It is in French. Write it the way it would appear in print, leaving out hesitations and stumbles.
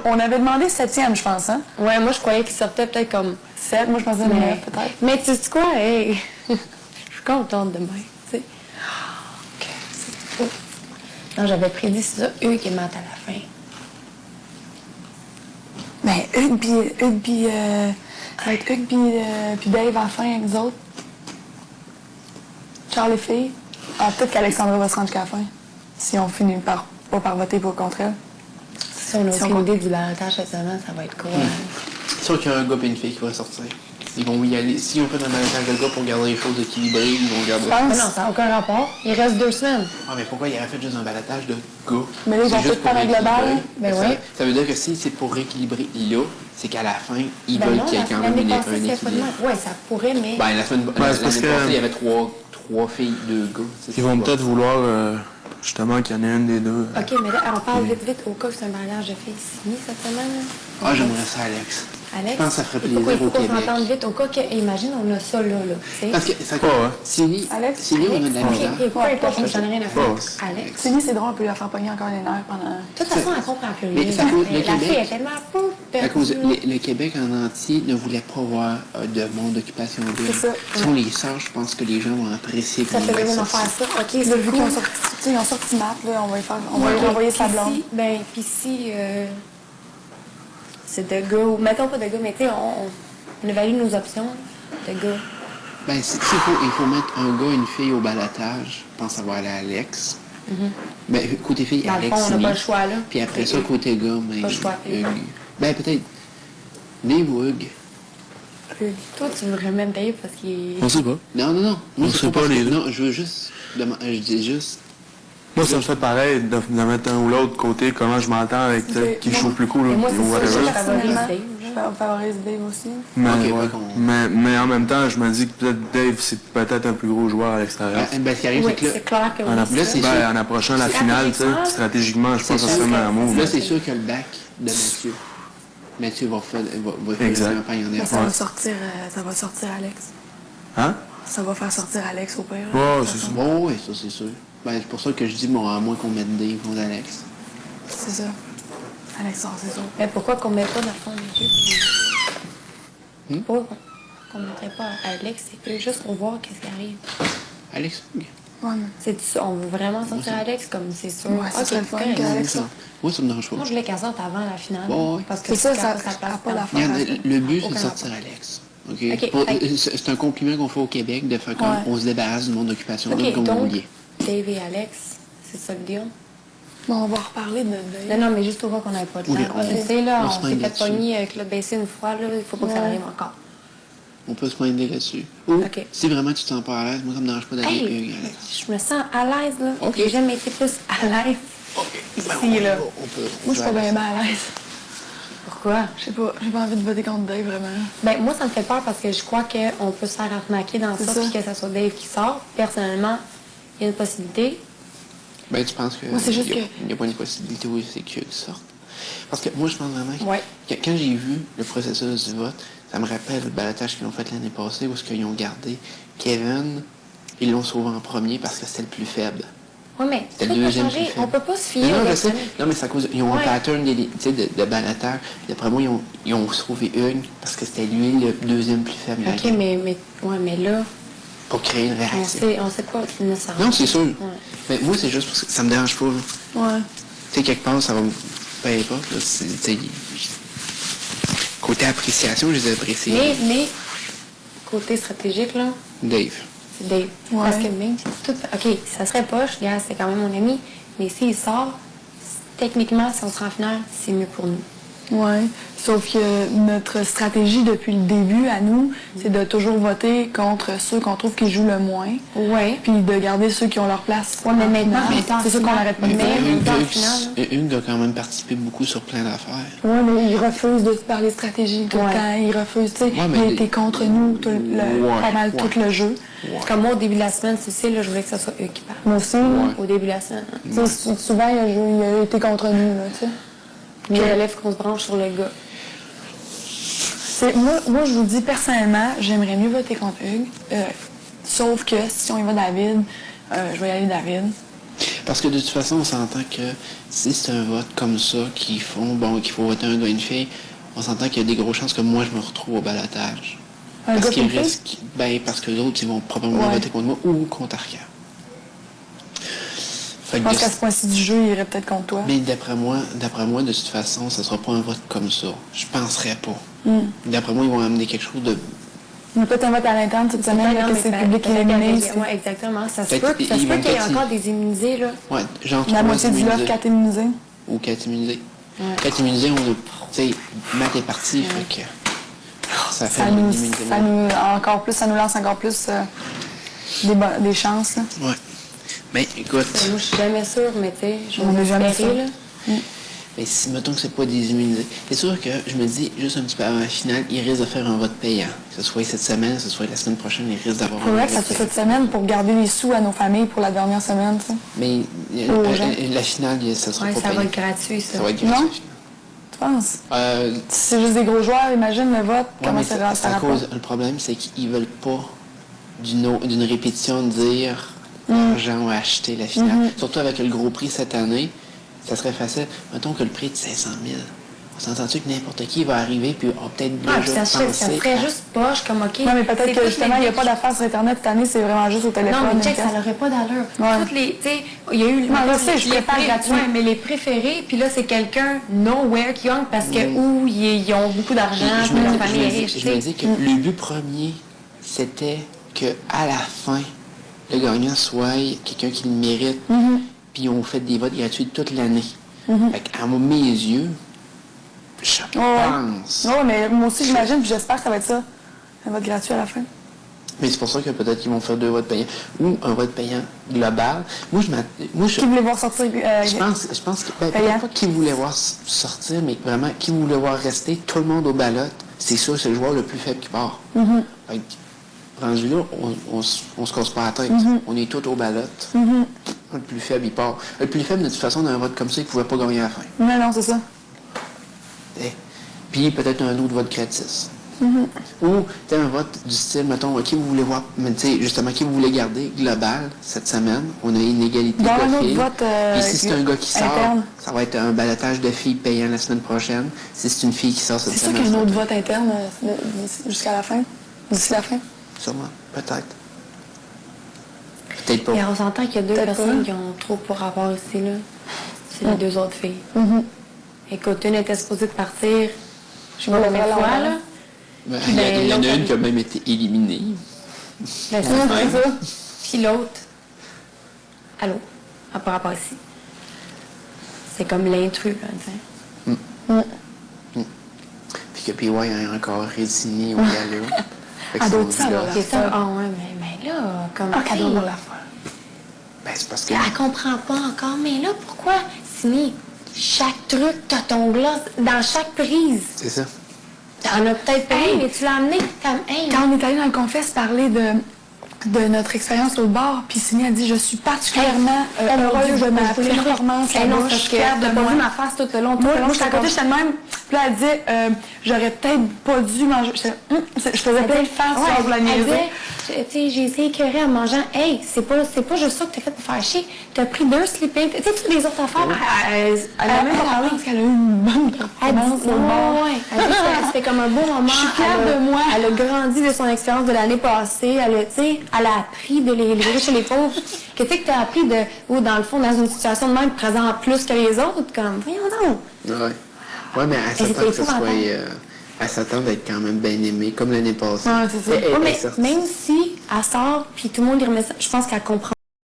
On avait demandé 7e, je pense, hein? Ouais, moi, je croyais qu'il sortait peut-être comme 7, moi, je pensais 9, peut-être. Mais tu sais quoi? Hey, je suis contente de même, tu sais. OK, c'est tout. Non, j'avais prédit, c'est ça, eux qui mentent à la fin. Mais Hugues, puis ça va être Hugues, puis Dave à la fin avec nous autres. Charles et filles. Ah, peut-être qu'Alexandra va se rendre jusqu'à la fin. Si on finit pas par voter pour contre elle. Si on a aucune idée du balotage cette semaine, ça va être quoi? C'est sûr qu'il y a un gars et une fille qui va sortir. Ils vont y aller. Si on fait un balotage de gars pour garder les choses équilibrées, ils vont garder. Mais non, ça n'a aucun rapport. Il reste 2 semaines. Ah, mais pourquoi il aurait fait juste un balotage de gars? Mais là, ils vont tout prendre un global. Ben oui. Ça veut dire que si c'est pour rééquilibrer là, c'est qu'à la fin, ils Ben veulent non, qu'il y ait quand même un équilibre. Oui, ça pourrait, mais... Ben, l'année passée, il y avait trois filles, 2 gars. Ils vont peut-être vouloir, justement, qu'il y en ait une des deux. OK, mais là, on parle vite au cas que c'est un mariage de filles signé cette semaine. Là. Ah, j'aimerais ça, Alex. Alex? Je pense que ça ferait plaisir Pourquoi il faut au qu'on Québec. s'entende vite au cas que... Imagine, on a ça là, tu sais. Parce que ça Sylvie, Alex? Sylvie, on a de la misère. OK, peu importe, j'en ai rien à faire. Alex? Céline, c'est drôle, on peut la faire pogner encore les nerfs pendant... De toute façon, elle comprend plus Mais rien. c'est à cause- le La Québec- fille est tellement pauvre, À cause perdue. le Québec en entier ne voulait pas voir de monde d'occupation double. C'est ça. Si on les sort, je pense que les gens vont apprécier Ça qu'on fait va vraiment sortir. faire ça. OK, Là, c'est vu cool. qu'ils ont sorti map, là, on va lui renvoyer sa blonde. Puis si c'est de gars, ou mettons pas de gars, mais tu sais, on évalue nos options de gars. Ben, il faut mettre un gars et une fille au balotage, je pense que ça va aller à Alex. Ben, côté fille, Dans le Alex, fond, on n'a Sylvie. pas le choix, là. Puis après ça, côté gars, mais Pas le choix. Hugues. Ben, peut-être Dave ou Hugues. Toi, tu voudrais même payer parce qu'il On sait pas. Non. Moi, On c'est sait pas parce les que- deux. Non, je veux juste... Je dis juste... Moi, ça me fait pareil de mettre un ou l'autre côté, comment je m'entends avec qui je trouve plus cool Et moi, ou c'est sûr que whatever. je favorise Personnellement, Dave. je favorise Dave aussi. Mais, Ok, ouais. fait qu'on- mais en même temps, je me dis que peut-être Dave, c'est peut-être un plus gros joueur à l'extérieur. Ben, ce qui arrive, Oui, c'est que là... c'est clair que oui. Là, c'est sûr. En approchant la finale, tu sais, stratégiquement, je pense que ça C'est serait sûr. un move. Là, c'est sûr que le bac de Mathieu. Mathieu va faire Exact. une campagne en Mais air. ça va sortir Alex. Hein? Ça va faire sortir Alex au pire. Ouais, c'est ça. Bon, oui, ça, c'est sûr. Ben, c'est pour ça que je dis, bon, à moins qu'on mette Dave ou Alex. C'est ça. Alex sort, c'est ça. Mais pourquoi qu'on ne met pas dans le fond les deux? Pourquoi qu'on ne mettrait pas Alex et eux juste pour voir qu'est-ce qui arrive? Alex? Ouais, C'est ça, on veut vraiment sortir Alex comme c'est sûr. Ouais, ça Ok, serait le fun correct. qu'Alex Ça. sorte. Moi, ça me dérange pas. Moi, je voulais qu'elle sorte avant la finale. Ouais, ouais. Parce que C'est ça, si ça elle a sa place n'a pas dans- d'affaire. Regarde, le but, c'est de Aucun sortir rapport. Alex. OK? OK, C'est un compliment qu'on fait au Québec de faire comme Ouais. on se débarrasse du monde d'occupation double OK, comme on donc, dit. Dave et Alex, c'est ça le deal? Bon, on va reparler de Dave. Non, mais juste au cas qu'on n'avait pas de temps. Oui, Tu sais, là, on on se s'est pointe fait là-dessus. pogner avec le baisser une fois, là, il faut pas que ça Ouais. arrive encore. On peut se pointer là-dessus. Ou, OK. si vraiment tu te sens pas à l'aise, moi, ça me dérange pas d'aller Hey, Hugues, Alex. je me sens à l'aise, là. OK. J'ai jamais été plus à l'aise. Ici, là. Moi, je suis pas bien à l'aise. Pourquoi? Je sais pas, j'ai pas envie de voter contre Dave, vraiment. Ben, moi, ça me fait peur parce que je crois qu'on peut se faire arnaquer dans C'est ça, ça. puis que ça soit Dave qui sort. Personnellement, il y a une possibilité. Ben, tu penses que Moi, c'est juste il que- n'y a pas une possibilité où c'est que sorte. Parce que moi, je pense vraiment que Ouais. quand j'ai vu le processus du vote, ça me rappelle le balotage qu'ils ont fait l'année passée où ils ont gardé Kevin, ils l'ont sauvé en premier parce que c'était le plus faible. Oui, mais C'était tu le peux pas deuxième changer. plus faible. On peut pas se fier Non, aux je sais. personnes. Non, mais c'est à cause. Ils ont Ouais. un pattern de balatage. D'après moi, ils ont sauvé Hugues parce que c'était lui le deuxième plus faible. de la OK, gang. mais là, Pour créer une réaction. on sait pas nécessairement. Non, c'est sûr. Ouais. Mais moi, c'est juste parce que ça me dérange pas. Là. Ouais. Tu sais, quelque part, ça va me... Peu importe, là, tu sais... Côté appréciation, je les apprécie. Mais, côté stratégique, là, Dave. c'est Dave. Ouais. Parce que même si tout... OK, ça serait poche, regarde, c'est quand même mon ami, mais s'il sort, techniquement, si on se rend en finale, c'est mieux pour nous. Ouais. Sauf que notre stratégie depuis le début, à nous, c'est de toujours voter contre ceux qu'on trouve qui jouent le moins. Ouais. Puis de garder ceux qui ont leur place. Ouais, mais en maintenant, finale. on est en C'est ça qu'on finale. arrête pas de Mais- dire. dans le final, Hugues a quand même participé beaucoup sur plein d'affaires. Ouais, mais il refuse de se parler stratégie tout le Ouais. temps. Il refuse, tu sais. Ouais, mais il a été contre nous pas mal ouais. tout le jeu. Comme moi, au début de la semaine, tu sais, là, je voulais que ce soit eux qui parlent. Moi aussi. Au début de la semaine. Hein. Tu sais, souvent, il a été contre nous, là, tu sais. Puis il relève qu'on se branche sur le gars. Moi, je vous dis personnellement, j'aimerais mieux voter contre Hugues. Sauf que si on y va David, je vais y aller David. Parce que de toute façon, on s'entend que si c'est un vote comme ça qu'il faut voter un gars et une fille, on s'entend qu'il y a des grosses chances que moi, je me retrouve au balotage. Un Parce gars qu'ils et une risquent, parce que les autres, ils vont probablement Ouais. voter contre moi ou contre Arcand. Fait Je que pense qu'à ce point-ci du jeu, il irait peut-être contre toi. mais d'après moi, de toute façon, ça sera pas un vote comme ça. Je penserais pas. D'après moi, ils vont amener quelque chose de... Mais peut-être un vote à l'interne cette semaine, là, que c'est le public éliminé. c'est- Oui, exactement. Ça se Peut-être peut, ils vont qu'il y ait peut-être- encore des immunisés, là. Ouais, genre La 3 moitié du immunisés. lot, 4 immunisés. Ou 4 immunisés. Ouais. 4 immunisés, on a... Tu sais, Matt est parti, fait que... Ça fait Ça une nous, immunité. ça nous, encore plus, ça nous lance encore plus des chances. Là. Ouais. Mais écoute... Moi, je suis jamais sûre, mais tu sais, je On vais est jamais espérer, sûr. là. Mais si, mettons que c'est pas des immunisés, c'est sûr que je me dis, juste un petit peu avant la finale, il risque de faire un vote payant. Que ce soit cette semaine, que ce soit la semaine prochaine, il risque d'avoir Il faudrait un que ça vote soit payant. cette semaine pour garder les sous à nos familles pour la dernière semaine. Tu sais. Mais Aux gens. la finale, ça sera Ouais, pas ça payant. va être gratuit, ça. Ça va être Non? gratuit. Tu penses? Euh, Si c'est juste des gros joueurs, imagine le vote, ouais, comment mais ça c'est à rapporte. cause, le problème, c'est qu'ils veulent pas d'une répétition de dire l'argent a acheté la finale. Surtout avec le gros prix cette année, ça serait facile. Mettons que le prix est de 500 000. On s'entend-tu que n'importe qui va arriver puis a peut-être Ah, puis déjà ça pensé serait à- juste poche, comme OK. Non, mais peut-être c'est que toutes justement, les il n'y a bigs- pas d'affaires sur Internet cette année, c'est vraiment juste au téléphone. Non, mais check, une ça pièce. n'aurait pas d'allure. Ouais. Toutes les, tu sais, il y a eu... Non, je sais, je préfère gratuit. Ouais, mais les préférés, puis là, c'est quelqu'un nowhere qui gagne parce que, ou ils ont beaucoup d'argent, Je puis me leur dis- famille est riche, je me tu sais. dis que le but premier, c'était qu'à la fin, le gagnant soit quelqu'un qui le mérite. Puis on fait des votes gratuits toute l'année. Fait qu'à mes yeux, je pense. Oui, mais moi aussi, j'imagine, puis j'espère que ça va être ça. Un vote gratuit à la fin. Mais c'est pour ça que peut-être qu'ils vont faire 2 votes payants ou un vote payant global. Moi, je Qui voulait voir sortir je pense que Payant. peut-être pas qui voulait voir sortir, mais vraiment qui voulait voir rester, tout le monde au ballot, c'est sûr, c'est le joueur le plus faible qui part. Fait que, rendu là, on se casse pas la tête. On est tous au ballot. Le plus faible, il part. Le plus faible, de toute façon, d'un vote comme ça, il pouvait pas gagner à la fin. Non, non, c'est ça. Eh. Puis peut-être un autre vote gratis. Ou tu sais, un vote du style, mettons, qui vous voulez voir, mais tu sais, justement, qui vous voulez garder global cette semaine. On a une égalité Dans un de autre filles. vote, Puis si c'est un gars qui sort, interne. ça va être un balotage de filles payant la semaine prochaine. Si c'est une fille qui sort cette C'est sûr semaine, qu'il y a un ça autre va vote interne jusqu'à la fin. D'ici la fin. être- Sûrement, peut-être. Peut-être pas. Et on s'entend qu'il y a 2 Peut-être personnes pas. qui ont trop pour rapport ici, là. C'est les 2 autres filles. Écoute, une était supposée de partir, je sais pas Ouais, combien de voilà, fois, voilà. là. Ben, Puis il y ben, en a l'autre, une qui a même été éliminée. Ben, Ouais, c'est ça. Puis l'autre, allô, à par rapport ici. C'est comme l'intrus, là, tu sais. Puis que PY a encore résigné au galop. Fait que Ah, son d'autres, ça, gars- là. C'est ça, ah ouais, mais là, comme. Ah, tu cadeau sais, pour la fin. Ben, c'est parce que... Elle comprend pas encore, mais là, pourquoi, Sini, chaque truc, t'as ton glace dans chaque prise? C'est ça. T'en as peut-être pas Hey! mais tu l'as amené comme, hey, Quand on est allé dans le confesse parler de notre expérience au bar, puis Sini a dit « Je suis particulièrement heureuse de ma performance Hey, non, là-bas. parce Je suis que fière de t'as pas moi. vu ma face tout le long. Moi, j'étais à côté, j'étais de même. Puis là, elle disait j'aurais peut-être pas dû manger. Je faisais plein de faces Ouais, sur la elle niaiser. disait, tu sais, j'ai essayé écœurée en mangeant. Hey, c'est pas juste ça que t'as fait pour faire chier. T'as pris 2 sleeping. Tu sais, toutes les autres affaires. Elle a même pas parlé. parce qu'elle a eu une bonne Elle performance dit, au bar. ouais. Elle dit que c'était comme un beau moment. Je suis fière Elle a- de moi. Elle a grandi de son expérience de l'année passée. Elle a, tu sais, elle a appris de les riches et les pauvres. Que tu sais que t'as appris de, ou dans le fond, dans une situation de même, présent plus que les autres, comme, voyons donc. Ouais. Ouais, mais elle c'était s'attend que ce épouvantable. soit... elle s'attend d'être quand même bien aimée, comme l'année passée. Ouais, c'est ça. Elle est Ouais, mais sortie. même si elle sort, puis tout le monde lui remet ça, je pense qu'elle comprend